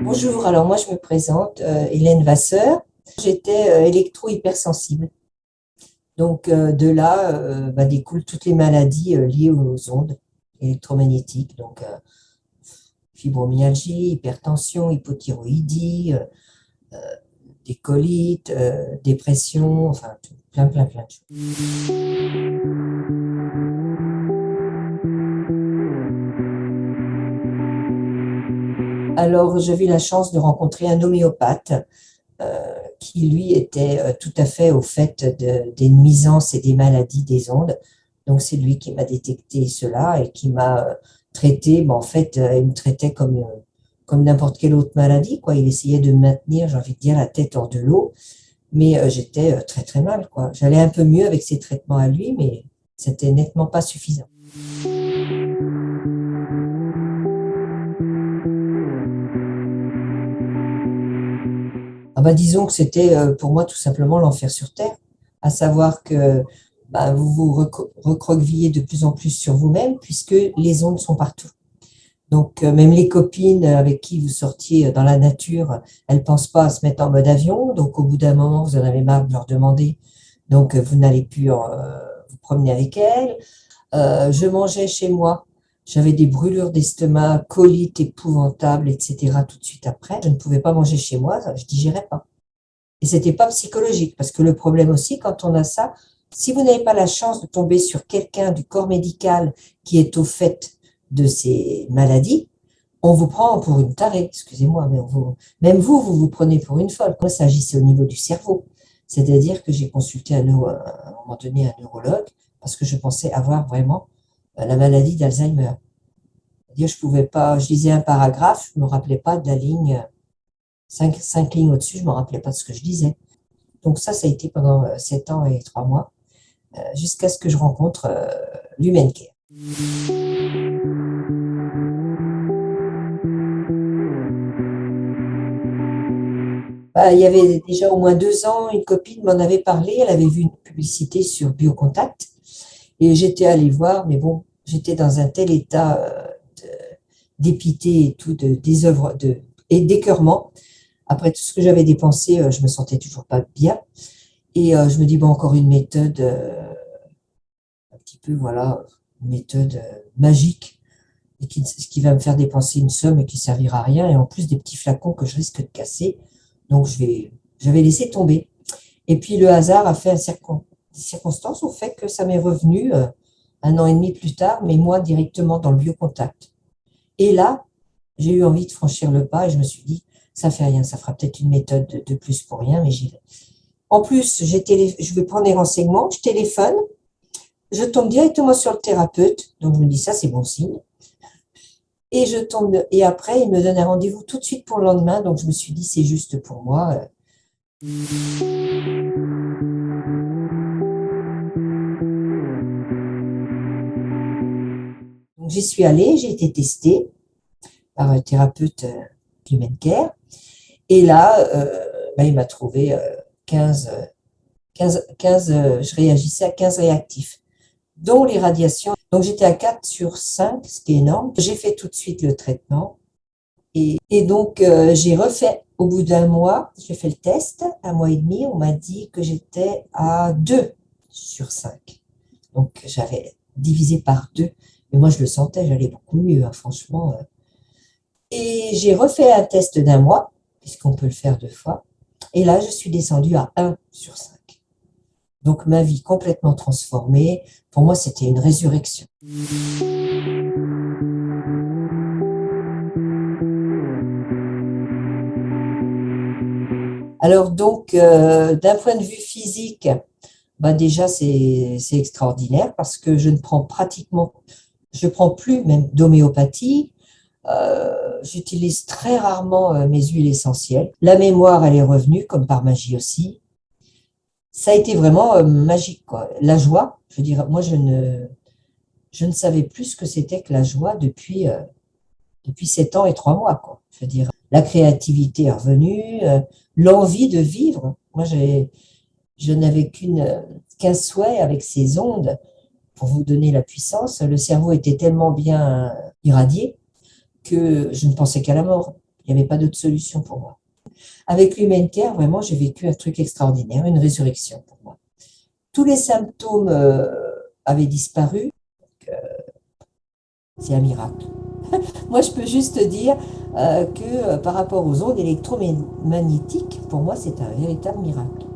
Bonjour, alors moi je me présente, Hélène Vasseur. J'étais électro-hypersensible. Donc de là découlent toutes les maladies liées aux ondes électromagnétiques. Donc fibromyalgie, hypertension, hypothyroïdie, des colites, dépression, enfin plein de choses. Alors j'ai eu la chance de rencontrer un homéopathe qui lui était tout à fait au fait des nuisances et des maladies des ondes. Donc c'est lui qui m'a détecté cela et qui m'a traité. En fait, il me traitait comme n'importe quelle autre maladie, quoi. Il essayait de me maintenir, j'ai envie de dire, la tête hors de l'eau, mais j'étais très mal, quoi. J'allais un peu mieux avec ses traitements à lui, mais c'était nettement pas suffisant. Disons que c'était pour moi tout simplement l'enfer sur terre, à savoir que vous vous recroquevillez de plus en plus sur vous-même puisque les ondes sont partout. Donc même les copines avec qui vous sortiez dans la nature, elles ne pensent pas à se mettre en mode avion, donc au bout d'un moment vous en avez marre de leur demander, donc vous n'allez plus vous promener avec elles. Je mangeais chez moi, j'avais des brûlures d'estomac, colites épouvantables, etc. tout de suite après. Je ne pouvais pas manger chez moi, je digérais pas. Et c'était pas psychologique, parce que le problème aussi, quand on a ça, si vous n'avez pas la chance de tomber sur quelqu'un du corps médical qui est au fait de ces maladies, on vous prend pour une tarée, excusez-moi, mais même vous prenez pour une folle. Moi, ça agissait au niveau du cerveau. C'est-à-dire que j'ai consulté à un moment donné un neurologue, parce que je pensais avoir vraiment la maladie d'Alzheimer. C'est-à-dire, je pouvais pas, je lisais un paragraphe, je me rappelais pas de la ligne, cinq lignes au-dessus, je me rappelais pas de ce que je disais. Donc ça a été pendant 7 ans et 3 mois, jusqu'à ce que je rencontre l'Humaine Care. Il y avait déjà au moins 2 ans, une copine m'en avait parlé, elle avait vu une publicité sur Biocontact, et j'étais allée voir, mais bon, j'étais dans un tel état d'épité et tout, de désœuvre, et d'écœurement. Après tout ce que j'avais dépensé, je me sentais toujours pas bien. Et je me dis, encore une méthode, un petit peu, voilà, une méthode magique, et qui va me faire dépenser une somme et qui servira à rien, et en plus des petits flacons que je risque de casser. Donc j'avais laissé tomber. Et puis le hasard a fait des circonstances au fait que ça m'est revenu 1 an et demi plus tard, mais moi directement dans le biocontact. Et là, j'ai eu envie de franchir le pas et je me suis dit, ça fait rien, ça fera peut-être une méthode de plus pour rien, mais j'y vais. En plus, je vais prendre des renseignements, je téléphone, je tombe directement sur le thérapeute, donc je me dis ça, c'est bon signe. Et après, il me donne un rendez-vous tout de suite pour le lendemain, donc je me suis dit, c'est juste pour moi. Donc j'y suis allée, j'ai été testée par un thérapeute Humaine Care, et là, il m'a trouvé 15, je réagissais à 15 réactifs, dont les radiations. Donc j'étais à 4 sur 5, ce qui est énorme. J'ai fait tout de suite le traitement. Et donc j'ai refait au bout d'un mois, j'ai fait le test, 1 mois et demi, on m'a dit que j'étais à 2 sur 5. Donc j'avais divisé par 2. Mais moi je le sentais, j'allais beaucoup mieux, hein, franchement. Et j'ai refait un test d'1 mois, puisqu'on peut le faire 2 fois. Et là, je suis descendue à 1 sur 5. Donc ma vie complètement transformée. Pour moi, c'était une résurrection. Alors donc, d'un point de vue physique, déjà c'est extraordinaire parce que je prends plus même d'homéopathie. J'utilise très rarement mes huiles essentielles. La mémoire, elle est revenue comme par magie aussi. Ça a été vraiment magique, quoi. La joie, je veux dire, moi je ne savais plus ce que c'était que la joie depuis 7 ans et 3 mois, quoi. Je veux dire, la créativité est revenue, l'envie de vivre. Moi, je n'avais qu'un souhait avec ces ondes, pour vous donner la puissance, le cerveau était tellement bien irradié que je ne pensais qu'à la mort. Il n'y avait pas d'autre solution pour moi. Avec l'Humaine Care, vraiment, j'ai vécu un truc extraordinaire, une résurrection pour moi. Tous les symptômes avaient disparu. C'est un miracle. Moi, je peux juste dire que par rapport aux ondes électromagnétiques, pour moi, c'est un véritable miracle.